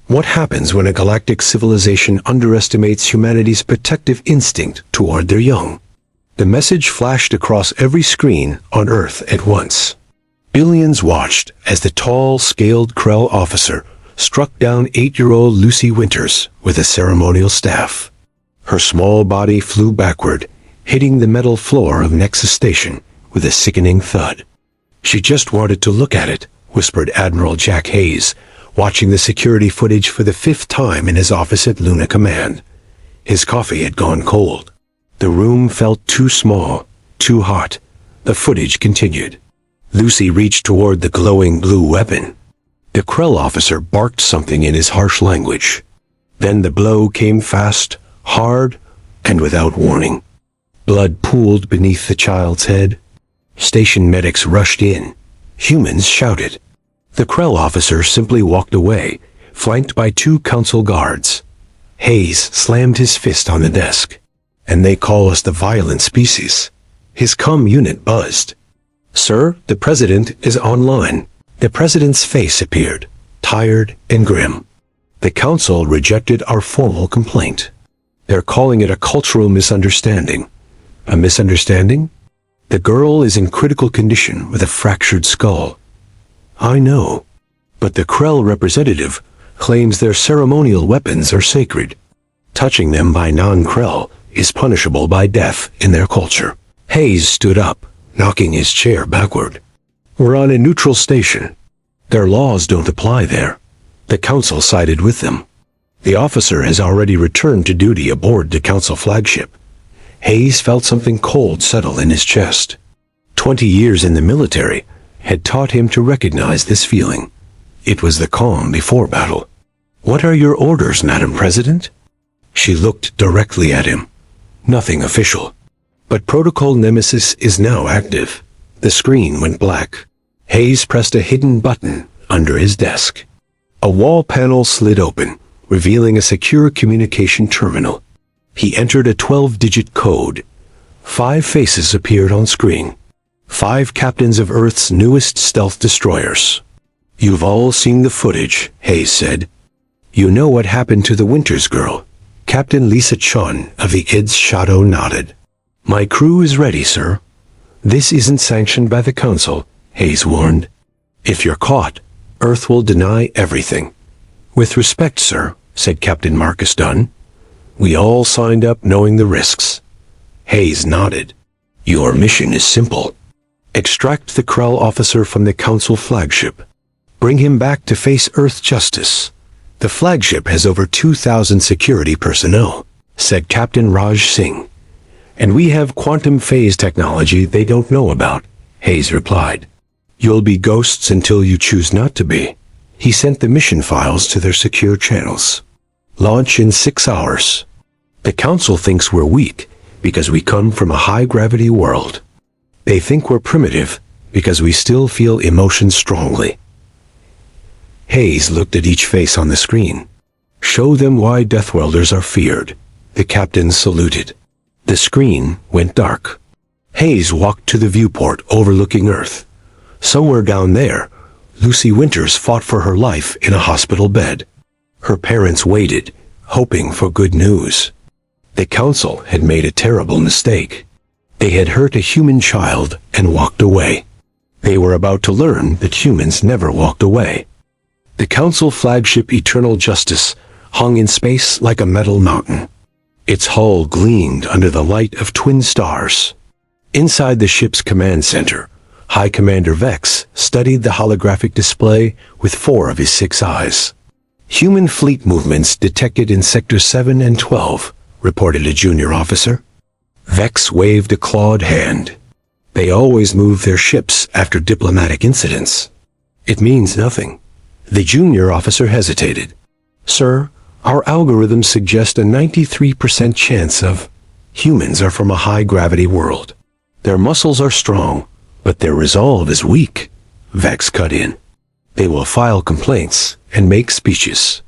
What happens when a galactic civilization underestimates humanity's protective instinct toward their young? The message flashed across every screen on Earth at once. Billions watched as the tall, scaled Krell officer struck down 8-year-old Lucy Winters with a ceremonial staff. Her small body flew backward, hitting the metal floor of Nexus Station with a sickening thud. "She just wanted to look at it," whispered Admiral Jack Hayes, watching the security footage for the 5th time in his office at Luna Command. His coffee had gone cold. The room felt too small, too hot. The footage continued. Lucy reached toward the glowing blue weapon. The Krell officer barked something in his harsh language. Then the blow came fast, hard, and without warning. Blood pooled beneath the child's head. Station medics rushed in. Humans shouted. The Krell officer simply walked away, flanked by 2 council guards. Hayes slammed his fist on the desk. "And they call us the violent species." His comm unit buzzed. "Sir, the president is online." The president's face appeared, tired and grim. "The council rejected our formal complaint. They're calling it a cultural misunderstanding." "A misunderstanding?" "The girl is in critical condition with a fractured skull." "I know. But the Krell representative claims their ceremonial weapons are sacred. Touching them by non-Krell is punishable by death in their culture." Hayes stood up, knocking his chair backward. "We're on a neutral station. Their laws don't apply there." The council sided with them. The officer has already returned to duty aboard the council flagship. Hayes felt something cold settle in his chest. 20 years in the military had taught him to recognize this feeling. It was the calm before battle. "What are your orders, Madam President?" She looked directly at him. "Nothing official. But Protocol Nemesis is now active." The screen went black. Hayes pressed a hidden button under his desk. A wall panel slid open, revealing a secure communication terminal. He entered a 12-digit code. 5 faces appeared on screen. 5 captains of Earth's newest stealth destroyers. "You've all seen the footage," Hayes said. "You know what happened to the Winters girl." Captain Lisa Chun of the IDS Shadow nodded. "My crew is ready, sir." "This isn't sanctioned by the Council," Hayes warned. "If you're caught, Earth will deny everything." "With respect, sir," said Captain Marcus Dunn. "We all signed up knowing the risks." Hayes nodded. "Your mission is simple. Extract the Krell officer from the Council flagship. Bring him back to face Earth justice." "The flagship has over 2,000 security personnel," said Captain Raj Singh. "And we have quantum phase technology they don't know about," Hayes replied. "You'll be ghosts until you choose not to be." He sent the mission files to their secure channels. "Launch in 6 hours. The Council thinks we're weak because we come from a high-gravity world. They think we're primitive because we still feel emotions strongly." Hayes looked at each face on the screen. "Show them why Deathworlders are feared." The captain saluted. The screen went dark. Hayes walked to the viewport overlooking Earth. Somewhere down there, Lucy Winters fought for her life in a hospital bed. Her parents waited, hoping for good news. The Council had made a terrible mistake. They had hurt a human child and walked away. They were about to learn that humans never walked away. The Council flagship Eternal Justice hung in space like a metal mountain. Its hull gleamed under the light of twin stars. Inside the ship's command center, High Commander Vex studied the holographic display with 4 of his 6 eyes. "Human fleet movements detected in Sector 7 and 12, reported a junior officer. Vex waved a clawed hand. "They always move their ships after diplomatic incidents." "It means nothing." The junior officer hesitated. "Sir, our algorithms suggest a 93% chance of humans are from a high-gravity world. Their muscles are strong, but their resolve is weak." Vex cut in. "They will file complaints and make speeches.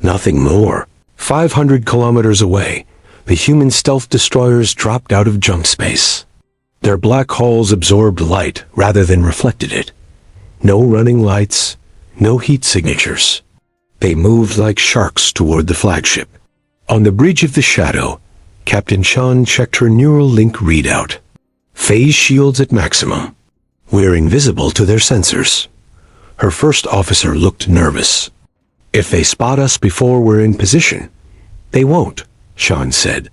Nothing more." 500 kilometers away, the human stealth destroyers dropped out of jump space. Their black hulls absorbed light rather than reflected it. No running lights, no heat signatures. They moved like sharks toward the flagship. On the bridge of the Shadow, Captain Shan checked her neural link readout. Phase shields at maximum. We're invisible to their sensors. Her first officer looked nervous. If they spot us before we're in position, they won't, Shan said.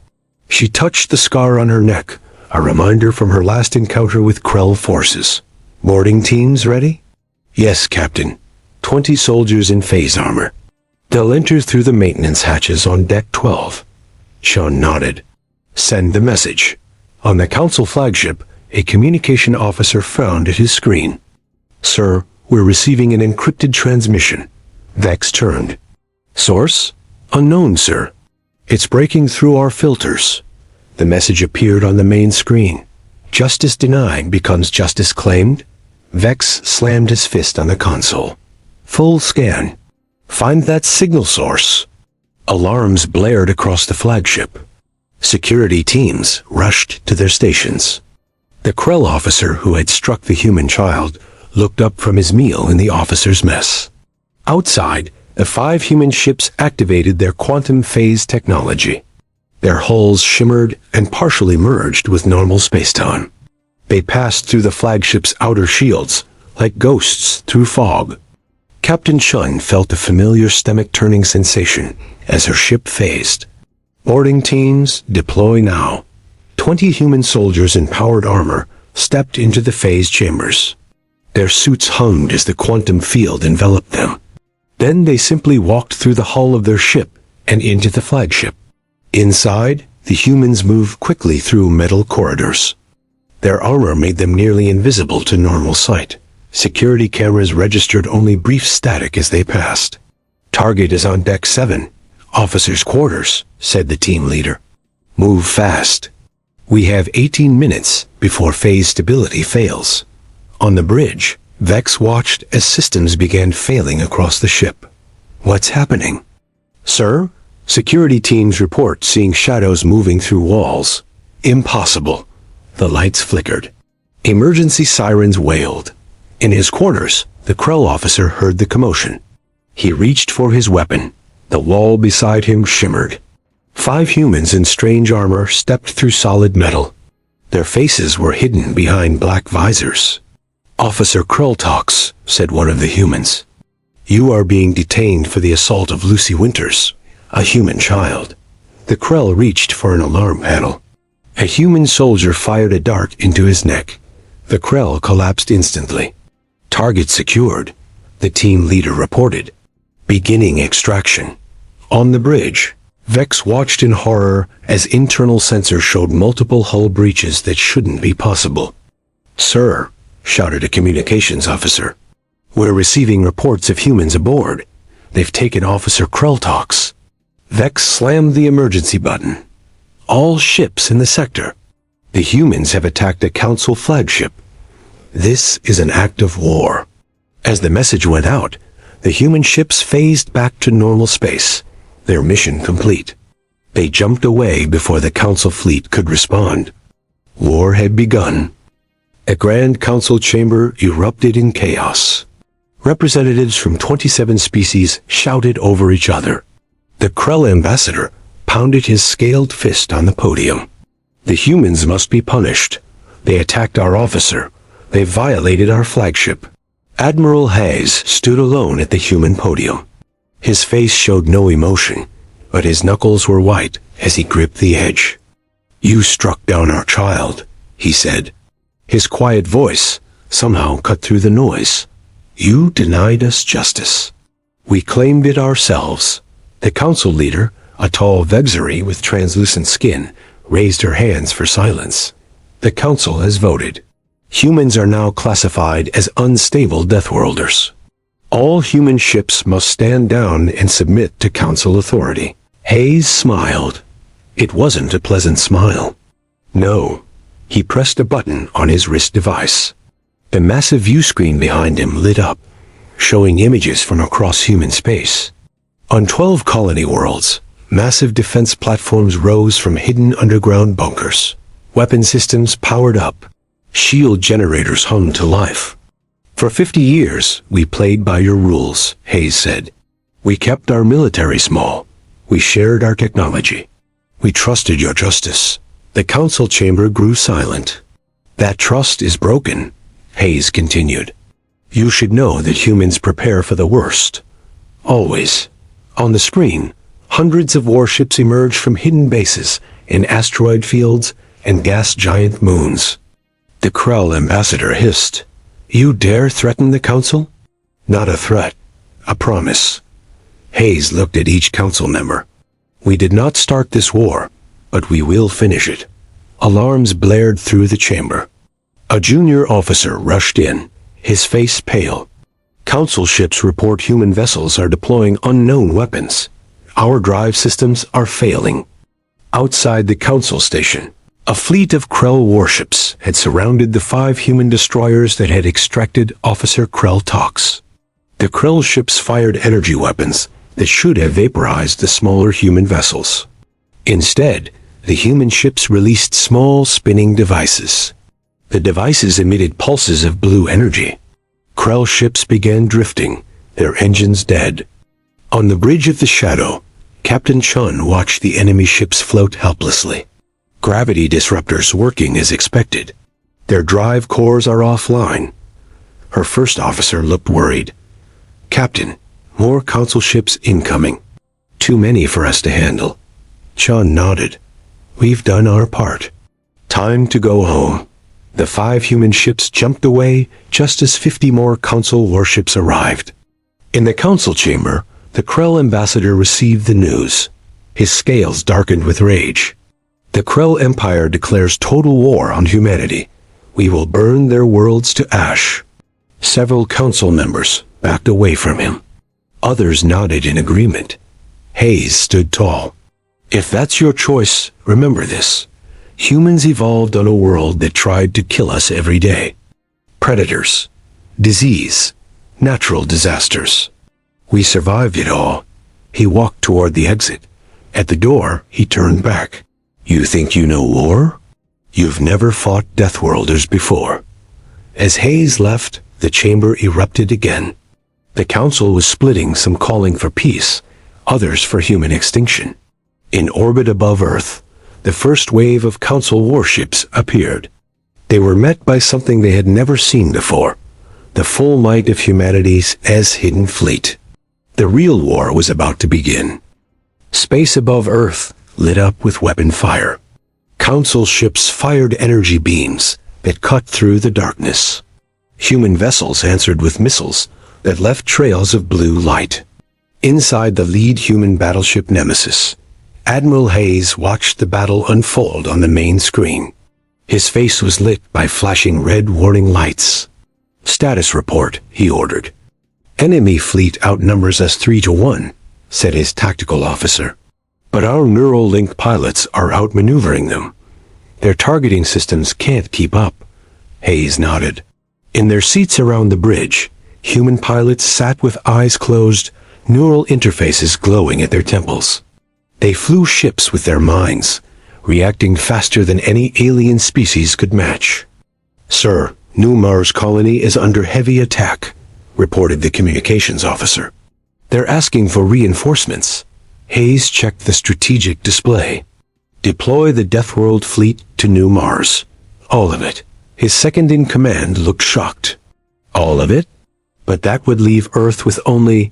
She touched the scar on her neck, a reminder from her last encounter with Krell forces. Boarding teams ready? Yes, Captain. 20 soldiers in phase armor. They'll enter through the maintenance hatches on Deck 12. Shan nodded. Send the message. On the Council flagship, a communication officer frowned at his screen. Sir, we're receiving an encrypted transmission. Vex turned. Source? Unknown, sir. It's breaking through our filters. The message appeared on the main screen. Justice denied becomes justice claimed. Vex slammed his fist on the console. Full scan. Find that signal source. Alarms blared across the flagship. Security teams rushed to their stations. The Krell officer who had struck the human child looked up from his meal in the officer's mess. Outside, the 5 human ships activated their quantum phase technology. Their hulls shimmered and partially merged with normal spacetime. They passed through the flagship's outer shields, like ghosts through fog. Captain Shun felt a familiar stomach-turning sensation as her ship phased. Boarding teams, deploy now. 20 human soldiers in powered armor stepped into the phase chambers. Their suits hummed as the quantum field enveloped them. Then they simply walked through the hull of their ship and into the flagship. Inside, the humans moved quickly through metal corridors. Their armor made them nearly invisible to normal sight. Security cameras registered only brief static as they passed. Target is on Deck 7, officers' quarters, said the team leader. Move fast. We have 18 minutes before phase stability fails. On the bridge, Vex watched as systems began failing across the ship. What's happening? Sir, security teams report seeing shadows moving through walls. Impossible. The lights flickered. Emergency sirens wailed. In his quarters, the Krell officer heard the commotion. He reached for his weapon. The wall beside him shimmered. 5 humans in strange armor stepped through solid metal. Their faces were hidden behind black visors. Officer Krell talks, said one of the humans. You are being detained for the assault of Lucy Winters, a human child. The Krell reached for an alarm panel. A human soldier fired a dart into his neck. The Krell collapsed instantly. Target secured, the team leader reported. Beginning extraction. On the bridge, Vex watched in horror as internal sensors showed multiple hull breaches that shouldn't be possible. Sir, shouted a communications officer. We're receiving reports of humans aboard. They've taken Officer Krell talks. Vex slammed the emergency button. All ships in the sector. The humans have attacked a Council flagship. This is an act of war. As the message went out, the human ships phased back to normal space, their mission complete. They jumped away before the Council fleet could respond. War had begun. A Grand Council chamber erupted in chaos. Representatives from 27 species shouted over each other. The Krell ambassador pounded his scaled fist on the podium. The humans must be punished. They attacked our officer. They violated our flagship. Admiral Hayes stood alone at the human podium. His face showed no emotion, but his knuckles were white as he gripped the edge. You struck down our child, he said. His quiet voice somehow cut through the noise. You denied us justice. We claimed it ourselves. The council leader, a tall Vexery with translucent skin, raised her hands for silence. The council has voted. Humans are now classified as unstable Deathworlders. All human ships must stand down and submit to council authority. Hayes smiled. It wasn't a pleasant smile. No. He pressed a button on his wrist device. The massive view screen behind him lit up, showing images from across human space. On 12 colony worlds, massive defense platforms rose from hidden underground bunkers. Weapon systems powered up. Shield generators hummed to life. For 50 years, we played by your rules, Hayes said. We kept our military small. We shared our technology. We trusted your justice. The council chamber grew silent. That trust is broken, Hayes continued. You should know that humans prepare for the worst. Always. On the screen, hundreds of warships emerged from hidden bases in asteroid fields and gas giant moons. The Krell ambassador hissed. You dare threaten the council? Not a threat. A promise. Hayes looked at each council member. We did not start this war, but we will finish it. Alarms blared through the chamber. A junior officer rushed in, his face pale. Council ships report human vessels are deploying unknown weapons. Our drive systems are failing. Outside the council station, a fleet of Krell warships had surrounded the 5 human destroyers that had extracted Officer Krell TAKZ. The Krell ships fired energy weapons that should have vaporized the smaller human vessels. Instead, the human ships released small spinning devices. The devices emitted pulses of blue energy. Krell ships began drifting, their engines dead. On the bridge of the shadow, Captain Chun watched the enemy ships float helplessly. Gravity disruptors working as expected. Their drive cores are offline. Her first officer looked worried. Captain, more council ships incoming. Too many for us to handle. Chun nodded. We've done our part. Time to go home. The 5 human ships jumped away just as 50 more council warships arrived. In the council chamber, the Krell ambassador received the news. His scales darkened with rage. The Krell Empire declares total war on humanity. We will burn their worlds to ash. Several council members backed away from him. Others nodded in agreement. Hayes stood tall. If that's your choice, remember this. Humans evolved on a world that tried to kill us every day. Predators, disease, natural disasters. We survived it all. He walked toward the exit. At the door, he turned back. You think you know war? You've never fought Deathworlders before. As Hayes left, the chamber erupted again. The council was splitting, some calling for peace, others for human extinction. In orbit above Earth, the first wave of council warships appeared. They were met by something they had never seen before, the full might of humanity's as-hidden fleet. The real war was about to begin. Space above Earth lit up with weapon fire. Council ships fired energy beams that cut through the darkness. Human vessels answered with missiles that left trails of blue light. Inside the lead human battleship Nemesis, Admiral Hayes watched the battle unfold on the main screen. His face was lit by flashing red warning lights. Status report, he ordered. Enemy fleet outnumbers us 3-1, said his tactical officer. But our neural link pilots are outmaneuvering them. Their targeting systems can't keep up. Hayes nodded. In their seats around the bridge, human pilots sat with eyes closed, neural interfaces glowing at their temples. They flew ships with their minds, reacting faster than any alien species could match. Sir, New Mars colony is under heavy attack, reported the communications officer. They're asking for reinforcements. Hayes checked the strategic display. Deploy the Deathworld fleet to New Mars. All of it. His second-in-command looked shocked. All of it? But that would leave Earth with only...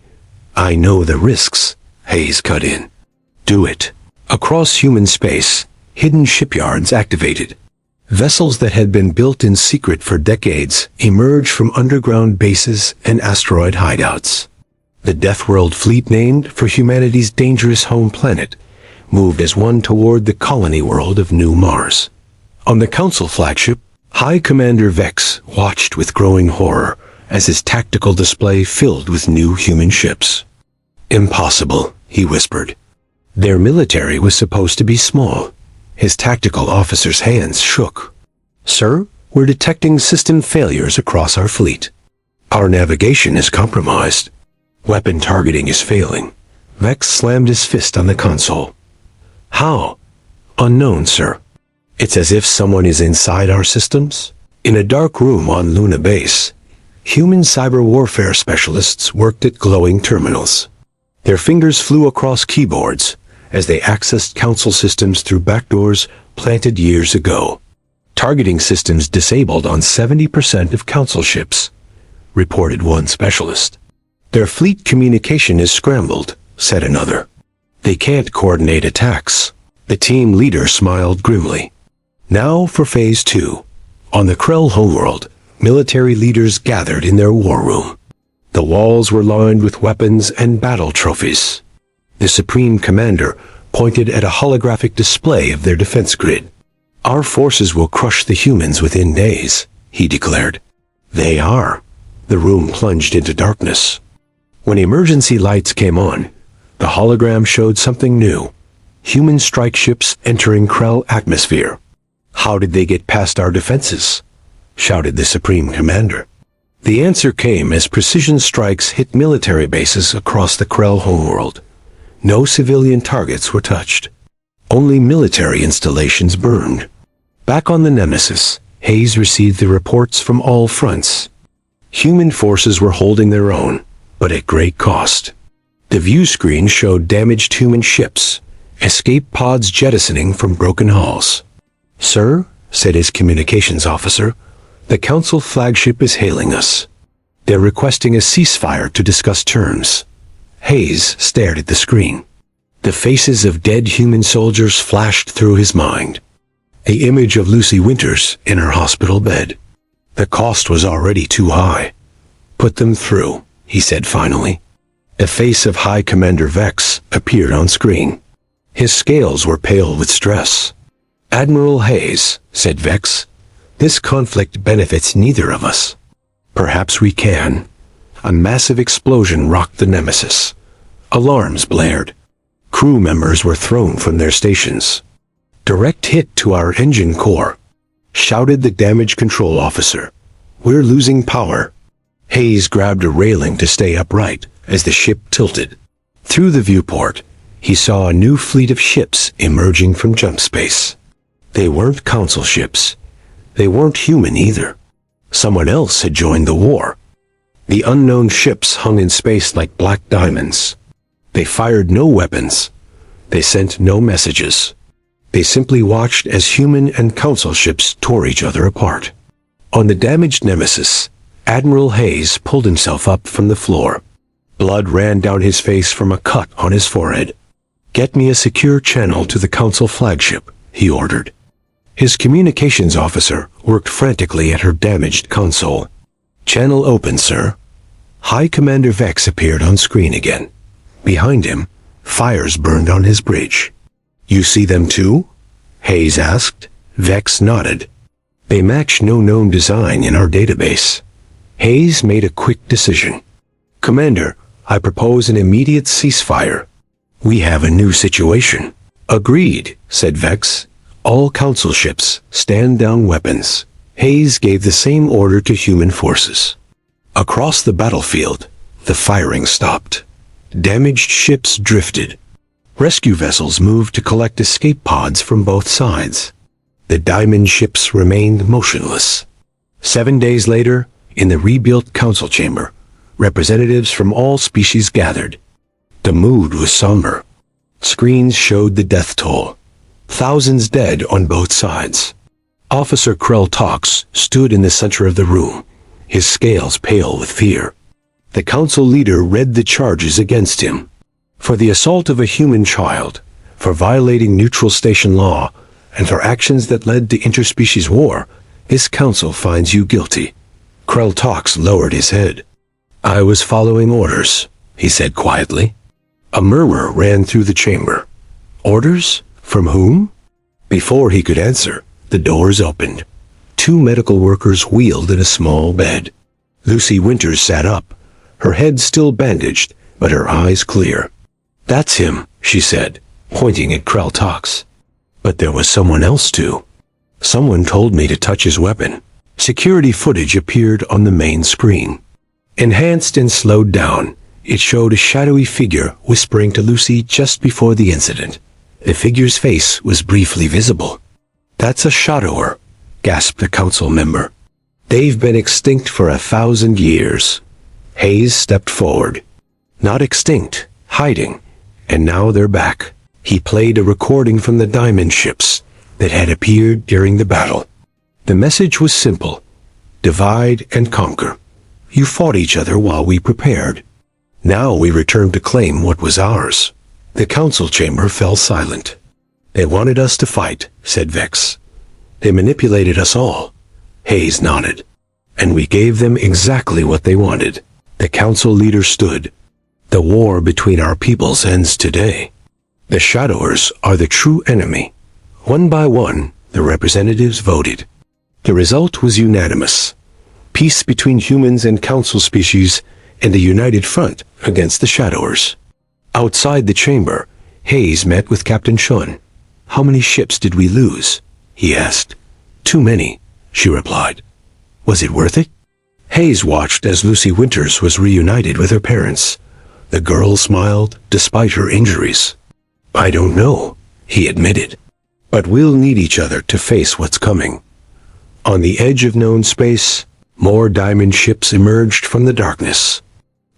I know the risks, Hayes cut in. Do it. Across human space, hidden shipyards activated. Vessels that had been built in secret for decades emerged from underground bases and asteroid hideouts. The Deathworld fleet, named for humanity's dangerous home planet, moved as one toward the colony world of New Mars. On the Council flagship, High Commander Vex watched with growing horror as his tactical display filled with new human ships. Impossible, he whispered. Their military was supposed to be small. His tactical officer's hands shook. Sir, we're detecting system failures across our fleet. Our navigation is compromised. Weapon targeting is failing. Vex slammed his fist on the console. How? Unknown, sir. It's as if someone is inside our systems. In a dark room on Luna Base, human cyber warfare specialists worked at glowing terminals. Their fingers flew across keyboards as they accessed council systems through backdoors planted years ago. Targeting systems disabled on 70% of council ships, reported one specialist. Their fleet communication is scrambled, said another. They can't coordinate attacks. The team leader smiled grimly. Now for Phase 2. On the Krell homeworld, military leaders gathered in their war room. The walls were lined with weapons and battle trophies. The Supreme Commander pointed at a holographic display of their defense grid. Our forces will crush the humans within days, he declared. They are. The room plunged into darkness. When emergency lights came on, the hologram showed something new. Human strike ships entering Krell atmosphere. How did they get past our defenses? Shouted the Supreme Commander. The answer came as precision strikes hit military bases across the Krell homeworld. No civilian targets were touched. Only military installations burned. Back on the Nemesis, Hayes received the reports from all fronts. Human forces were holding their own, but at great cost. The view screen showed damaged human ships, escape pods jettisoning from broken hulls. "Sir," said his communications officer, "the Council flagship is hailing us. They're requesting a ceasefire to discuss terms." Hayes stared at the screen. The faces of dead human soldiers flashed through his mind. The image of Lucy Winters in her hospital bed. The cost was already too high. "Put them through," he said finally. The face of High Commander Vex appeared on screen. His scales were pale with stress. "Admiral Hayes," said Vex, "this conflict benefits neither of us." "Perhaps we can." A massive explosion rocked the Nemesis. Alarms blared. Crew members were thrown from their stations. "Direct hit to our engine core," shouted the damage control officer. "We're losing power." Hayes grabbed a railing to stay upright as the ship tilted. Through the viewport, he saw a new fleet of ships emerging from jump space. They weren't council ships. They weren't human either. Someone else had joined the war. The unknown ships hung in space like black diamonds. They fired no weapons. They sent no messages. They simply watched as human and council ships tore each other apart. On the damaged Nemesis, Admiral Hayes pulled himself up from the floor. Blood ran down his face from a cut on his forehead. "Get me a secure channel to the council flagship," he ordered. His communications officer worked frantically at her damaged console. "Channel open, sir." High Commander Vex appeared on screen again. Behind him, fires burned on his bridge. "You see them too?" Hayes asked. Vex nodded. "They match no known design in our database." Hayes made a quick decision. "Commander, I propose an immediate ceasefire. We have a new situation." "Agreed," said Vex. "All council ships, stand down weapons." Hayes gave the same order to human forces. Across the battlefield, the firing stopped. Damaged ships drifted. Rescue vessels moved to collect escape pods from both sides. The diamond ships remained motionless. 7 days later, in the rebuilt council chamber, representatives from all species gathered. The mood was somber. Screens showed the death toll. Thousands dead on both sides. Officer Krell TAKZ stood in the center of the room, his scales pale with fear. The council leader read the charges against him. For the assault of a human child, for violating neutral station law, and for actions that led to interspecies war, this council finds you guilty. Krell TAKZ lowered his head. "I was following orders," he said quietly. A murmur ran through the chamber. "Orders? From whom?" Before he could answer, the doors opened. 2 medical workers wheeled in a small bed. Lucy Winters sat up, her head still bandaged, but her eyes clear. "That's him," she said, pointing at Krell TAKZ. "But there was someone else too. Someone told me to touch his weapon." Security footage appeared on the main screen. Enhanced and slowed down, it showed a shadowy figure whispering to Lucy just before the incident. The figure's face was briefly visible. "That's a shadower," gasped the council member. "They've been extinct for 1,000 years." Hayes stepped forward. "Not extinct, hiding, and now they're back. He played a recording from the diamond ships that had appeared during the battle. The message was simple: divide and conquer. You fought each other while we prepared. Now we return to claim what was ours. The council chamber fell silent. They wanted us to fight, said Vex. They manipulated us all. Hayes nodded. And we gave them exactly what they wanted. The council leader stood. The war between our peoples ends today. The Shadowers are the true enemy. One by one, the representatives voted. The result was unanimous. Peace between humans and council species, and a united front against the Shadowers. Outside the chamber, Hayes met with Captain Shun. How many ships did we lose? He asked. Too many, she replied. Was it worth it? Hayes watched as Lucy Winters was reunited with her parents. The girl smiled despite her injuries. I don't know, he admitted. But we'll need each other to face what's coming. On the edge of known space, more diamond ships emerged from the darkness.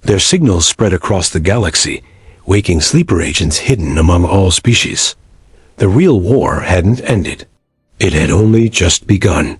Their signals spread across the galaxy, waking sleeper agents hidden among all species. The real war hadn't ended. It had only just begun.